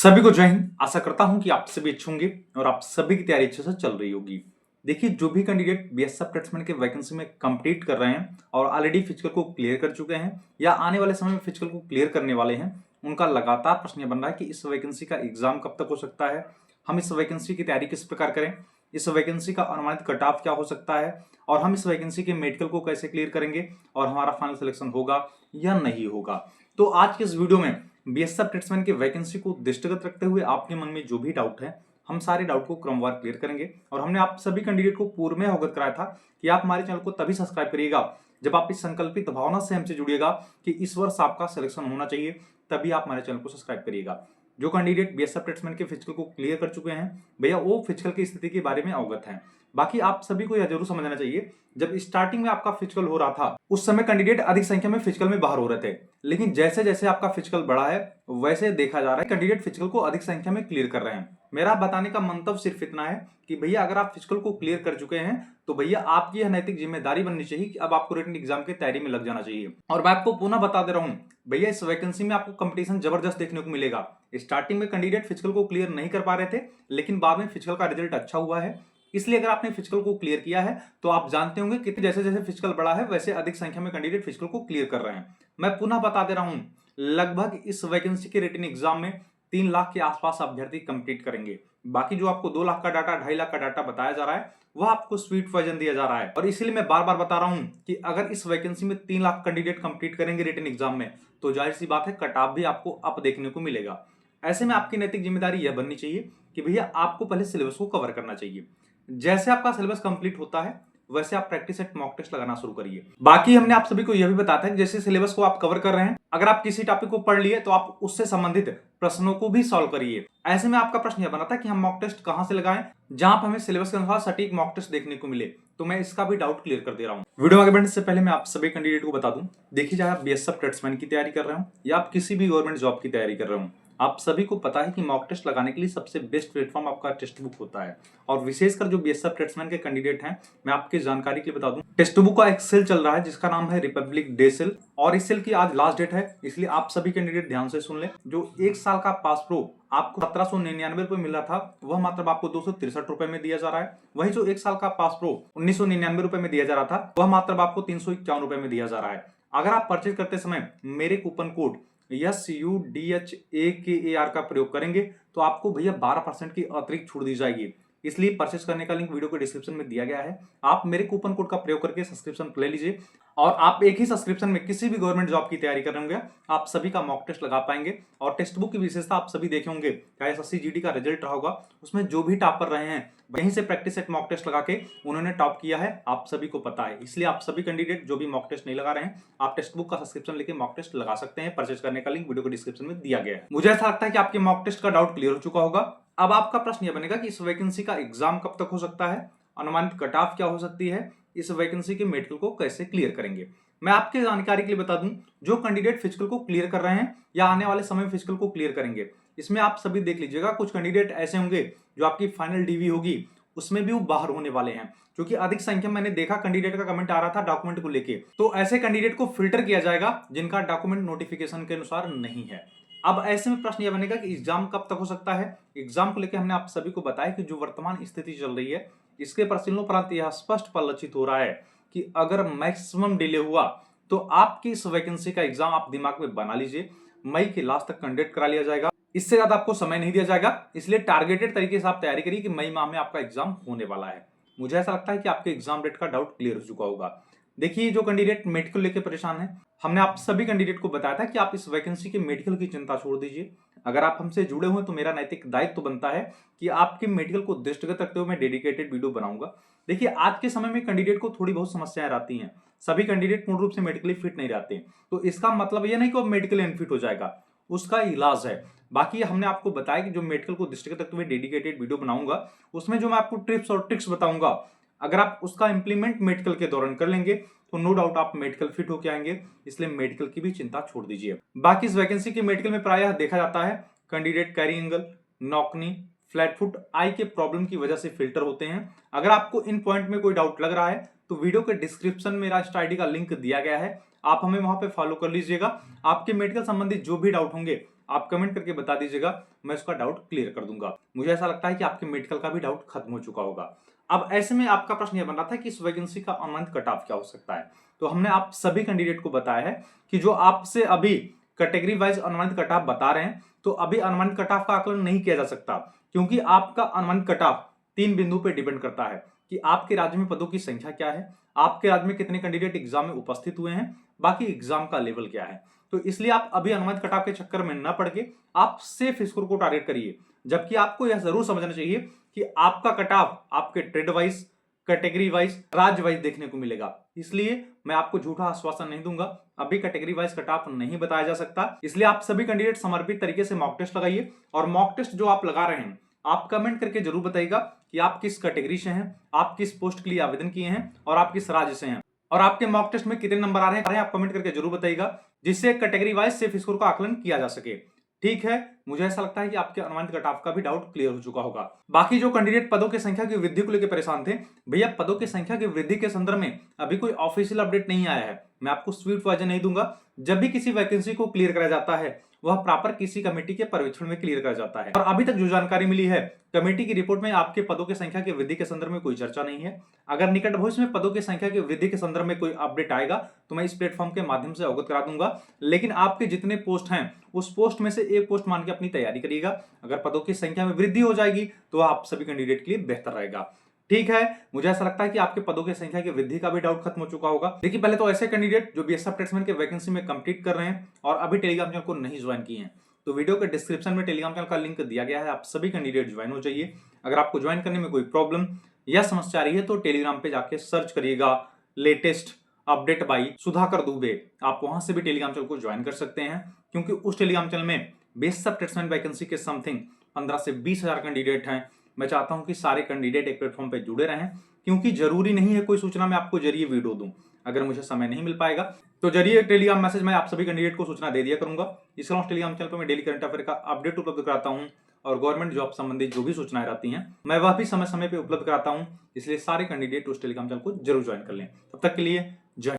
सभी को जय हिंद। आशा करता हूं कि आप सभी अच्छे होंगे और आप सभी की तैयारी अच्छे से चल रही होगी। देखिए, जो भी कैंडिडेट बीएसएफ प्लेसमेंट के वैकेंसी में कंप्लीट कर रहे हैं और ऑलरेडी फिजिकल को क्लियर कर चुके हैं या आने वाले समय में फिजिकल को क्लियर करने वाले हैं, उनका लगातार प्रश्न यह बन रहा है कि इस वैकेंसी का एग्जाम कब तक हो सकता है, हम इस वैकेंसी की तैयारी किस प्रकार करें, इस वैकेंसी का अनुमानित कट ऑफ क्या हो सकता है और हम इस वैकेंसी के मेडिकल को कैसे क्लियर करेंगे और हमारा फाइनल सिलेक्शन होगा या नहीं होगा। तो आज के इस वीडियो में बीएसएफ प्लेसमेंट की वैकेंसी को दृष्टिगत रखते हुए आपके मन में जो भी डाउट है, हम सारे डाउट को क्रमवार क्लियर करेंगे। और हमने आप सभी कैंडिडेट को पूर्व में अवगत कराया था कि आप हमारे चैनल को तभी सब्सक्राइब करिएगा जब आप इस संकल्पित भावना से हमसे जुड़िएगा कि इस वर्ष आपका सिलेक्शन होना चाहिए, तभी आप हमारे चैनल को सब्सक्राइब करिएगा। जो कैंडिडेट बीएसएफ प्लेसमेंट के फिजिकल को क्लियर कर चुके हैं, भैया वो फिजिकल की स्थिति के बारे में अवगत हैं। बाकी आप सभी को यह जरूर समझना चाहिए, जब स्टार्टिंग में आपका फिजिकल हो रहा था उस समय कैंडिडेट अधिक संख्या में फिजिकल में बाहर हो रहे थे, लेकिन जैसे जैसे आपका फिजिकल बढ़ा है वैसे देखा जा रहा है कैंडिडेट फिजिकल को अधिक संख्या में क्लियर कर रहे हैं। मेरा बताने का मंतव्य सिर्फ इतना है कि भैया अगर आप फिजिकल को क्लियर कर चुके हैं तो भैया आपकी यह नैतिक जिम्मेदारी बननी चाहिए कि अब आपको रिटन एग्जाम की तैयारी में लग जाना चाहिए। और मैं आपको पुनः बता दे रहा हूं, भैया इस वैकेंसी में आपको कंपटीशन जबरदस्त देखने को मिलेगा। स्टार्टिंग में कैंडिडेट फिजिकल को क्लियर नहीं कर पा रहे थे, लेकिन बाद में फिजिकल का रिजल्ट अच्छा हुआ है। इसलिए अगर आपने फिजिकल को क्लियर किया है तो आप जानते होंगे कि जैसे जैसे फिजिकल बढ़ा है वैसे अधिक संख्या में कैंडिडेट फिजिकल को क्लियर कर रहे हैं। मैं पुनः बता दे रहा हूं, लगभग इस वैकेंसी के रिटन एग्जाम में 3 लाख के आसपास अभ्यर्थी कंप्लीट करेंगे। बाकी जो आपको 2 लाख का डाटा, 2.5 लाख का डाटा बताया जा रहा है, वह आपको स्वीट वर्जन दिया जा रहा है। और इसलिए मैं बार बार बता रहा हूं कि अगर इस वैकेंसी में 3 लाख कैंडिडेट कंप्लीट करेंगे रिटन एग्जाम में, तो जाहिर सी बात है कट ऑफ भी आपको अप देखने को मिलेगा। ऐसे में आपकी नैतिक जिम्मेदारी यह बननी चाहिए कि भैया आपको पहले सिलेबस को कवर करना चाहिए। जैसे आपका सिलेबस कंप्लीट होता है वैसे आप प्रैक्टिस सेट मॉक टेस्ट लगाना शुरू करिए। बाकी हमने आप सभी को यह भी बताया था कि जैसे सिलेबस को आप कवर कर रहे हैं, अगर आप किसी टॉपिक को पढ़ लिए तो आप उससे संबंधित प्रश्नों को भी सॉल्व करिए। ऐसे में आपका प्रश्न यह बना था कि हम मॉक टेस्ट कहां से लगाएं जहां पर हमें सिलेबस के अनुसार सटीक मॉक टेस्ट देखने को मिले, तो मैं इसका भी डाउट क्लियर कर दे रहा हूं। वीडियो आगे बढ़ने से पहले मैं आप सभी कैंडिडेट को बता दूं, देखिए चाहे आप बीएसएफ प्लेसमेंट की तैयारी कर रहे हो या आप किसी भी गवर्नमेंट जॉब की तैयारी कर रहे हो, आप सभी को पता है कि मॉक टेस्ट लगाने के लिए सबसे बेस्ट प्लेटफॉर्म आपका टेक्स्ट बुक होता है। और विशेषकर जो बीएसएफ प्लेसमेंट के कैंडिडेट हैं, मैं आपकी जानकारी के लिए बता दूं, टेक्स्ट बुक का एक सेल चल रहा है जिसका नाम है रिपब्लिक डे सेल, और इस सेल की आज लास्ट डेट है। इसलिए आप सभी कैंडिडेट ध्यान से सुन लें। जो 1 साल का पास प्रो आपको 1799 रुपए मिल रहा था, वह मात्र आपको 263 रुपए में दिया जा रहा है। वही जो 1 साल का पास प्रो 1999 रुपए में दिया जा रहा था, वह मात्र आपको 351 रुपए में दिया जा रहा है। अगर आप परचेज करते समय मेरे कूपन कोड SUDHAKAR का प्रयोग करेंगे तो आपको भैया 12% की अतिरिक्त छूट दी जाएगी। इसलिए परचेस करने का लिंक वीडियो के डिस्क्रिप्शन में दिया गया है। आप मेरे कूपन कोड का प्रयोग करके सब्सक्रिप्शन ले लीजिए और आप एक ही सब्सक्रिप्शन में किसी भी गवर्नमेंट जॉब की तैयारी कर रहे होंगे, आप सभी का मॉक टेस्ट लगा पाएंगे। और टेक्स्ट बुक की विशेषता आप सभी देखे होंगे, चाहे SSC GD का रिजल्ट रहा होगा, उसमें जो भी टॉपर रहे हैं वहीं से प्रैक्टिस सेट मॉक टेस्ट लगा के उन्होंने टॉप किया है, आप सभी को पता है। इसलिए आप सभी कैंडिडेट जो भी मॉक टेस्ट नहीं लगा रहे हैं, आप टेक्स्ट बुक का सब्सक्रिप्शन लेके मॉक टेस्ट लगा सकते हैं। परचेज करने का लिंक वीडियो के डिस्क्रिप्शन में दिया गया है। मुझे ऐसा लगता है कि आपके मॉक टेस्ट का डाउट क्लियर हो चुका होगा। अब आपका प्रश्न यह बनेगा कि इस वैकेंसी का एग्जाम कब तक हो सकता है, अनुमानित कट ऑफ क्या हो सकती है, इस वैकेंसी के मेडिकल को कैसे क्लियर करेंगे। मैं आपके जानकारी के लिए बता दूं, जो कैंडिडेट फिजिकल को क्लियर कर रहे हैं या आने वाले समय में फिजिकल को क्लियर करेंगे, इसमें आप सभी देख लीजिएगा, कुछ कैंडिडेट ऐसे होंगे जो आपकी फाइनल डीवी होगी उसमें भी वो बाहर होने वाले हैं, क्योंकि अधिक संख्या मैंने देखा कैंडिडेट का कमेंट आ रहा था डॉक्यूमेंट को लेके। तो ऐसे कैंडिडेट को फिल्टर किया जाएगा जिनका डॉक्यूमेंट नोटिफिकेशन के अनुसार नहीं है। अब ऐसे में प्रश्न यह बनेगा कि एग्जाम कब तक हो सकता है। एग्जाम को लेकर हमने आप सभी को बताया कि जो वर्तमान स्थिति चल रही है, इसके परिशीलनोपरांत यह स्पष्ट परिलक्षित हो रहा है कि अगर मैक्सिमम डिले हुआ तो आपकी इस वैकेंसी का एग्जाम आप दिमाग में बना लीजिए, मई के लास्ट तक कंडक्ट करा लिया जाएगा। इससे ज्यादा आपको समय नहीं दिया जाएगा, इसलिए टारगेटेड तरीके से आप तैयारी करिए कि मई माह में आपका एग्जाम होने वाला है। मुझे ऐसा लगता है कि आपके एग्जाम डेट का डाउट क्लियर हो चुका होगा। देखिए, जो कैंडिडेट मेडिकल लेके परेशान है, हमने आप सभी कैंडिडेट को बताया था कि आप इस वैकेंसी के मेडिकल की चिंता छोड़ दीजिए। अगर आप हमसे जुड़े हुए तो मेरा नैतिक दायित्व तो बनता है कि आपके मेडिकल को दृष्टिगत रखते हुए मैं डेडिकेटेड वीडियो बनाऊंगा। देखिए, आज के समय में कैंडिडेट को थोड़ी बहुत समस्याएं आती हैं। सभी कैंडिडेट पूर्ण रूप से मेडिकली फिट नहीं रहते, तो इसका मतलब यह नहीं कि वो मेडिकली अनफिट हो जाएगा, उसका इलाज है। बाकी हमने आपको बताया कि जो मेडिकल को दृष्टिगत रखते हुए डेडिकेटेड वीडियो बनाऊंगा, उसमें जो मैं आपको टिप्स और ट्रिक्स बताऊंगा, अगर आप उसका इंप्लीमेंट मेडिकल के दौरान कर लेंगे तो नो डाउट आप मेडिकल फिट होके आएंगे। इसलिए मेडिकल की भी चिंता छोड़ दीजिए। बाकी इस वैकेंसी के मेडिकल में प्रायः देखा जाता है candidate carry angle, knock knee, flat foot, eye के प्रॉब्लम की वजह से फिल्टर होते हैं। अगर आपको इन पॉइंट में कोई डाउट लग रहा है तो वीडियो के डिस्क्रिप्शन में मेरा इंस्टा आईडी का लिंक दिया गया है, आप हमें वहां पे फॉलो कर लीजिएगा। आपके मेडिकल संबंधित जो भी डाउट होंगे आप कमेंट करके बता दीजिएगा, मैं उसका डाउट क्लियर कर दूंगा। मुझे ऐसा लगता है कि आपके मेडिकल का भी डाउट खत्म हो चुका होगा। अब ऐसे में आपका प्रश्न यह बन रहा था कि इस वैकेंसी का अनुमानित कट ऑफ क्या हो सकता है। तो हमने आप सभी कैंडिडेट को बताया है कि जो आपसे अभी कैटेगरी वाइज अनुमानित कट ऑफ बता रहे हैं, तो अभी अनुमानित कट ऑफ का आकलन नहीं किया जा सकता, क्योंकि आपका अनुमानित कट ऑफ 3 बिंदु पर डिपेंड करता है कि आपके राज्य में पदों की संख्या क्या है, आपके राज्य में कितने कैंडिडेट एग्जाम में उपस्थित हुए हैं, बाकी एग्जाम का लेवल क्या है। तो इसलिए आप अभी अनुमानित कट ऑफ के चक्कर में न पड़ के आप सेफ स्कोर को टारगेट करिए। जबकि आपको यह जरूर समझना चाहिए कि आपका कट ऑफ आपके ट्रेड वाइज, कैटेगरी वाइज, राज्य वाइज देखने को मिलेगा। इसलिए मैं आपको झूठा आश्वासन नहीं दूंगा, अभी कैटेगरी वाइज कट ऑफ नहीं बताया जा सकता। इसलिए आप सभी कैंडिडेट समर्पित तरीके से मॉक टेस्ट लगाइए, और मॉक टेस्ट जो आप लगा रहे हैं आप कमेंट करके जरूर बताइएगा कि आप किस कैटेगरी से हैं, आप किस पोस्ट के लिए आवेदन किए हैं, और आप किस राज्य से हैं, और आपके मॉक टेस्ट में कितने नंबर आ रहे हैं, आप कमेंट करके जरूर बताइएगा, जिससे कैटेगरी वाइज सेफ स्कोर का आकलन किया जा सके। ठीक है, मुझे ऐसा लगता है कि आपके अनुमानित कट ऑफ का भी डाउट क्लियर हो चुका होगा। बाकी जो कैंडिडेट पदों की संख्या की वृद्धि को लेकर परेशान थे, भैया पदों की संख्या की वृद्धि के संदर्भ में अभी कोई ऑफिशियल अपडेट नहीं आया है, मैं आपको स्वीट वर्जन नहीं दूंगा। जब भी किसी वैकेंसी को क्लियर करा जाता है वह प्रॉपर किसी कमेटी के पर्यवेक्षण में क्लियर करा जाता है, और अभी तक जो जानकारी मिली है कमेटी की रिपोर्ट में आपके पदों की संख्या की वृद्धि के संदर्भ में कोई चर्चा नहीं है। अगर निकट भविष्य में पदों की संख्या की वृद्धि के संदर्भ में कोई अपडेट आएगा तो मैं इस प्लेटफॉर्म के माध्यम से अवगत करा दूंगा। लेकिन आपके जितने पोस्ट हैं उस पोस्ट में से एक पोस्ट मान के अपनी तैयारी करिएगा। अगर पदों की संख्या में वृद्धि हो जाएगी तो आप सभी कैंडिडेट के लिए बेहतर रहेगा। ठीक है, मुझे ऐसा लगता है कि आपके पदों की संख्या की वृद्धि का भी डाउट खत्म हो चुका होगा। देखिए, पहले तो ऐसे कैंडिडेट जो बीएसएफ ट्रेड्समैन के वैकेंसी में कंप्लीट कर रहे हैं और अभी टेलीग्राम चैनल को नहीं ज्वाइन किए हैं, तो वीडियो के डिस्क्रिप्शन में टेलीग्राम चैनल का लिंक दिया गया है, आप सभी कैंडिडेट ज्वाइन हो जाइए। अगर आपको ज्वाइन करने में कोई प्रॉब्लम या समस्या आ रही है तो टेलीग्राम पे जाके सर्च करिएगा latest update by Sudhakar Dubey, आप वहां से भी टेलीग्राम चैनल को ज्वाइन कर सकते हैं, क्योंकि उस टेलीग्राम चैनल में बीएसएफ ट्रेड्समैन वैकेंसी के समथिंग 15 से 20 हजार कैंडिडेट हैं। मैं चाहता हूं कि सारे कैंडिडेट एक प्लेटफॉर्म पे जुड़े रहें, क्योंकि जरूरी नहीं है कोई सूचना मैं आपको जरिए वीडियो दूं। अगर मुझे समय नहीं मिल पाएगा तो जरिए टेलीग्राम मैसेज मैं आप सभी कैंडिडेट को सूचना दे दिया करूंगा। इसके अलावा टेलीग्राम चैनल पर मैं डेली करंट अफेयर का अपडेट उपलब्ध कराता हूं, और गवर्नमेंट जॉब संबंधित जो भी सूचनाएं रहती हैं मैं वह भी समय समय पे उपलब्ध कराता हूं। इसलिए सारे कैंडिडेट उस टेलीग्राम चैनल को जरूर ज्वाइन कर लें। तब तक के लिए जय।